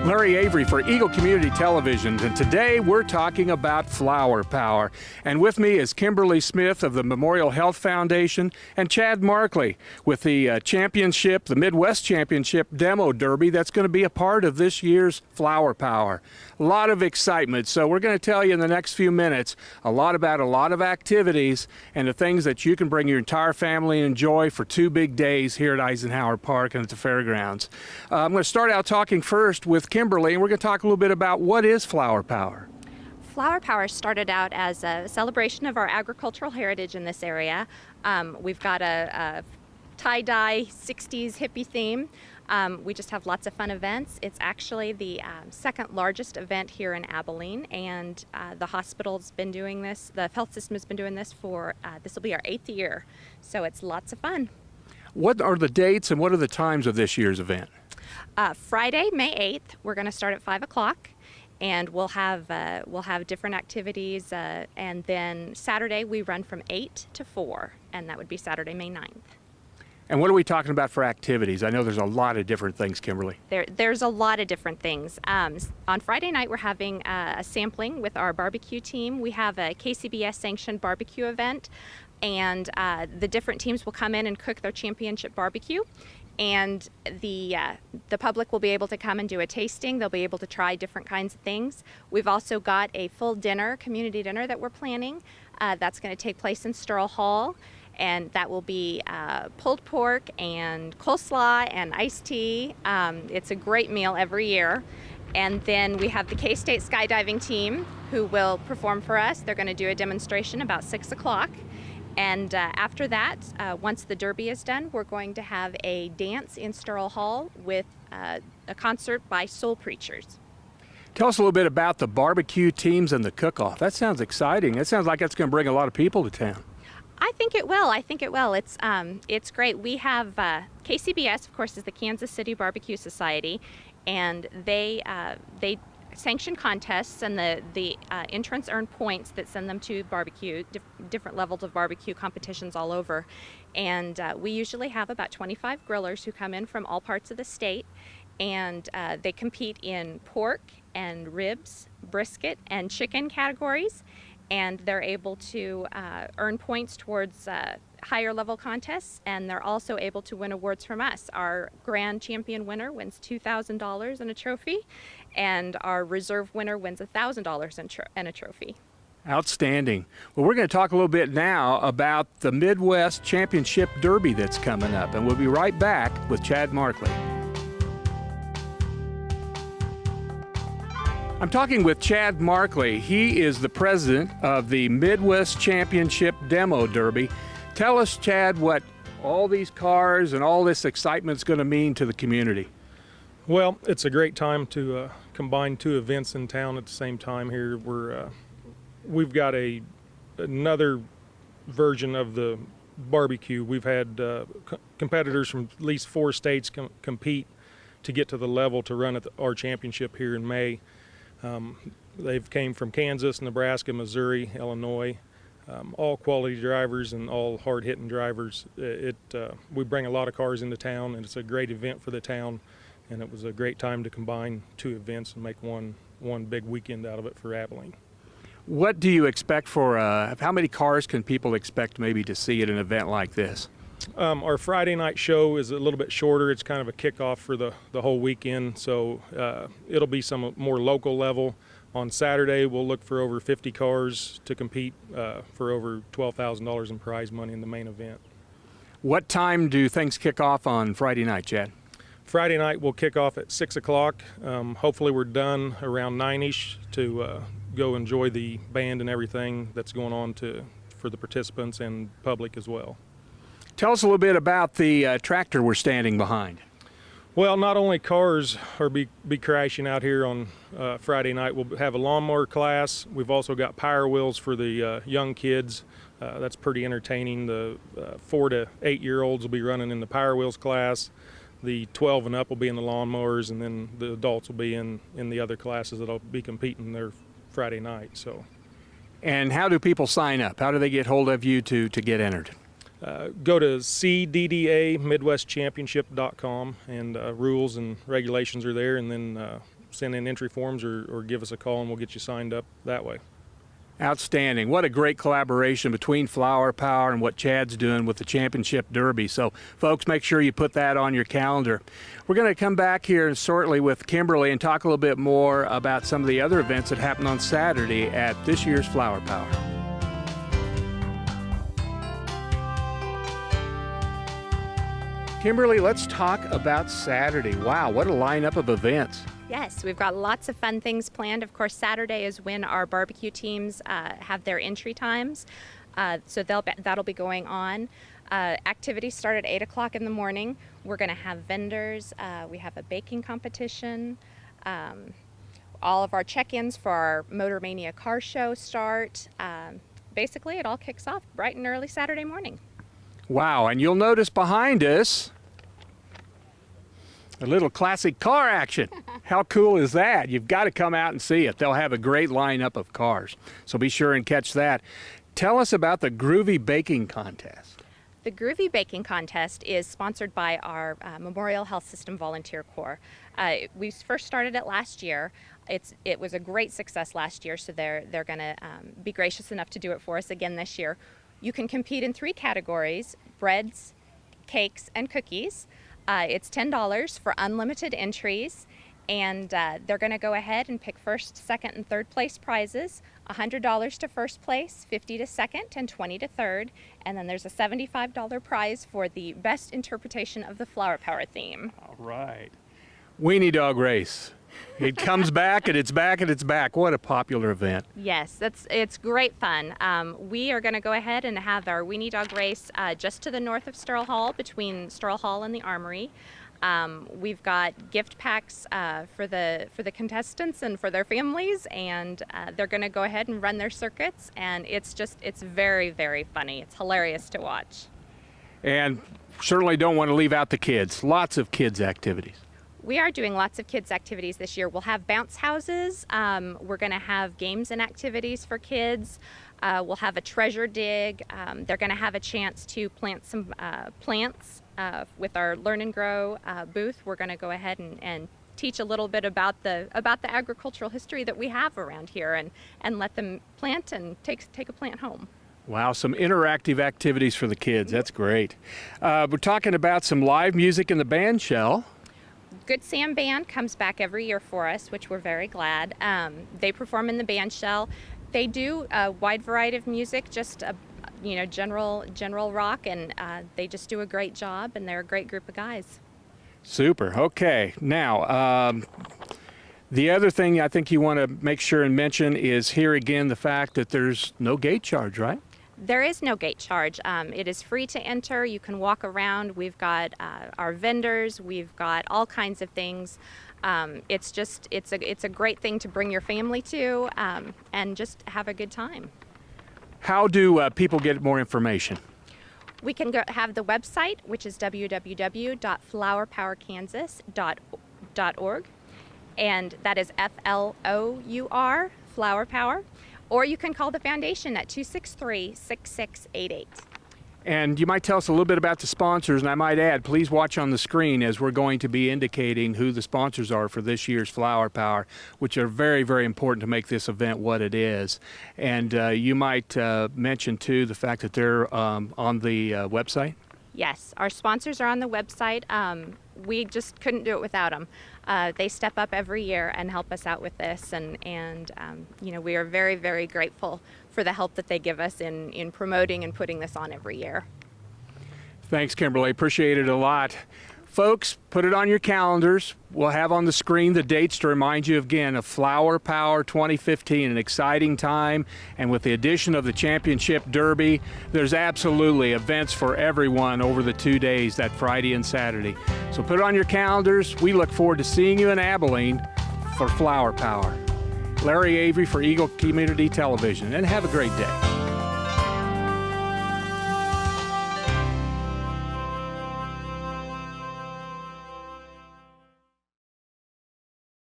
Larry Avery for Eagle Community Television, and today we're talking about flower power. And with me is Kimberly Smith of the Memorial Health Foundation and Chad Markley with the championship, the Midwest Championship Demo Derby that's going to be a part of this year's Flower Power. A lot of excitement, so we're going to tell you in the next few minutes a lot about a lot of activities and the things that you can bring your entire family and enjoy for 2 big days here at Eisenhower Park and at the fairgrounds. I'm going to start out talking first with Kimberly, and we're going to talk a little bit about what is Flower Power. Flower Power started out as a celebration of our agricultural heritage in this area. We've got a tie-dye 60s hippie theme. We just have lots of fun events. It's actually the second largest event here in Abilene, and the hospital's been doing this, the health system has been doing this for, this will be our 8th year. So it's lots of fun. What are the dates and what are the times of this year's event? Friday, May 8th, we're going to start at 5 o'clock, and we'll have different activities. And then Saturday, we run from 8 to 4, and that would be Saturday, May 9th. And what are we talking about for activities? I know there's a lot of different things, Kimberly. There's a lot of different things. On Friday night, we're having a sampling with our barbecue team. We have a KCBS-sanctioned barbecue event, and the different teams will come in and cook their championship barbecue. And the public will be able to come and do a tasting. They'll be able to try different kinds of things. We've also got a full dinner, community dinner that we're planning. That's going to take place in Sterl Hall, and that will be pulled pork and coleslaw and iced tea. It's a great meal every year. And then we have the K-State skydiving team who will perform for us. They're going to do a demonstration about 6 o'clock. And after that, once the Derby is done, we're going to have a dance in Sterl Hall with a concert by soul preachers. Tell us a little bit about the barbecue teams and the cook-off. That sounds exciting. It sounds like it's going to bring a lot of people to town. I think it will. It's great. We have KCBS, of course, is the Kansas City Barbecue Society, and they sanction contests, and the entrants earn points that send them to barbecue, different levels of barbecue competitions all over. And we usually have about 25 grillers who come in from all parts of the state, and they compete in pork and ribs, brisket, and chicken categories. And they're able to earn points towards higher level contests, and they're also able to win awards from us. Our grand champion winner wins $2,000 and a trophy, and our reserve winner wins $1,000 and a trophy. Outstanding. Well, we're going to talk a little bit now about the Midwest Championship Derby that's coming up, and we'll be right back with Chad Markley. I'm talking with Chad Markley. He is the president of the Midwest Championship Demo Derby. Tell us, Chad, what all these cars and all this excitement is going to mean to the community. Well, it's a great time to combine 2 events in town at the same time here. We've got another version of the barbecue. We've had competitors from at least 4 states compete to get to the level to run at our championship here in May. They've came from Kansas, Nebraska, Missouri, Illinois, all quality drivers and all hard-hitting drivers. We bring a lot of cars into town, and it's a great event for the town, and it was a great time to combine 2 events and make one big weekend out of it for Abilene. What do you expect for, how many cars can people expect maybe to see at an event like this? Our Friday night show is a little bit shorter. It's kind of a kickoff for the whole weekend, so it'll be some more local level. On Saturday, we'll look for over 50 cars to compete for over $12,000 in prize money in the main event. What time do things kick off on Friday night, Chad? Friday night we'll kick off at 6 o'clock. Hopefully we're done around 9-ish to go enjoy the band and everything that's going on for the participants and public as well. Tell us a little bit about the tractor we're standing behind. Well, not only cars are be crashing out here on Friday night, we'll have a lawnmower class. We've also got power wheels for the young kids. That's pretty entertaining. The 4 to 8-year-olds will be running in the power wheels class. The 12 and up will be in the lawnmowers, and then the adults will be in the other classes that'll be competing there Friday night. So. And how do people sign up? How do they get hold of you to get entered? Go to CDDA MidwestChampionship.com, and rules and regulations are there, and then send in entry forms or give us a call and we'll get you signed up that way. Outstanding. What a great collaboration between Flower Power and what Chad's doing with the Championship Derby. So, folks, make sure you put that on your calendar. We're going to come back here shortly with Kimberly and talk a little bit more about some of the other events that happened on Saturday at this year's Flower Power. Kimberly, let's talk about Saturday. Wow, what a lineup of events. Yes, we've got lots of fun things planned. Of course, Saturday is when our barbecue teams have their entry times, so that'll be going on. Activities start at 8 o'clock in the morning. We're going to have vendors. We have a baking competition. All of our check-ins for our Motor Mania car show start. Basically, it all kicks off bright and early Saturday morning. Wow, and you'll notice behind us a little classic car action. How cool is that? You've got to come out and see it. They'll have a great lineup of cars, so be sure and catch that. Tell us about the Groovy Baking Contest. The Groovy Baking Contest is sponsored by our Memorial Health System Volunteer Corps. We first started it last year. It was a great success last year, so they're going to be gracious enough to do it for us again this year. You can compete in 3 categories: breads, cakes, and cookies. It's $10 for unlimited entries, and they're going to go ahead and pick first, second, and third place prizes. $100 to first place, $50 to second, and $20 to third. And then there's a $75 prize for the best interpretation of the Flower Power theme. All right. Weenie Dog Race. It comes back, and it's back, and it's back. What a popular event. Yes, it's great fun. We are going to go ahead and have our Weenie Dog Race just to the north of Sterl Hall, between Sterl Hall and the Armory. We've got gift packs for the contestants and for their families, and they're going to go ahead and run their circuits, and it's very, very funny. It's hilarious to watch. And certainly don't want to leave out the kids. Lots of kids' activities. We are doing lots of kids' activities this year. We'll have bounce houses. We're going to have games and activities for kids. We'll have a treasure dig. They're going to have a chance to plant some plants with our Learn and Grow booth. We're going to go ahead and teach a little bit about the agricultural history that we have around here, and let them plant and take a plant home. Wow, some interactive activities for the kids. That's great. We're talking about some live music in the band shell. Good Sam Band comes back every year for us, which we're very glad. They perform in the band shell. They do a wide variety of music, just general rock, and they just do a great job, and they're a great group of guys. Super. Okay. Now, the other thing I think you want to make sure and mention is here again the fact that there's no gate charge, right? There is no gate charge. It is free to enter. You can walk around. We've got our vendors. We've got all kinds of things. It's a great thing to bring your family to and just have a good time. How do people get more information? We can have the website, which is www.flourpowerkansas.org, and that is FLOUR, Flower Power. Or you can call the foundation at 263-6688. And you might tell us a little bit about the sponsors, and I might add, please watch on the screen as we're going to be indicating who the sponsors are for this year's Flower Power, which are very, very important to make this event what it is. And you might mention, too, the fact that they're on the website? Yes, our sponsors are on the website. We just couldn't do it without them. They step up every year and help us out with this, and we are very, very grateful for the help that they give us in promoting and putting this on every year. Thanks, Kimberly. Appreciate it a lot. Folks, put it on your calendars. We'll have on the screen the dates to remind you again of Flower Power 2015, an exciting time. And with the addition of the Championship Derby, there's absolutely events for everyone over the 2 days, that Friday and Saturday. So put it on your calendars. We look forward to seeing you in Abilene for Flower Power. Larry Avery for Eagle Community Television, and have a great day.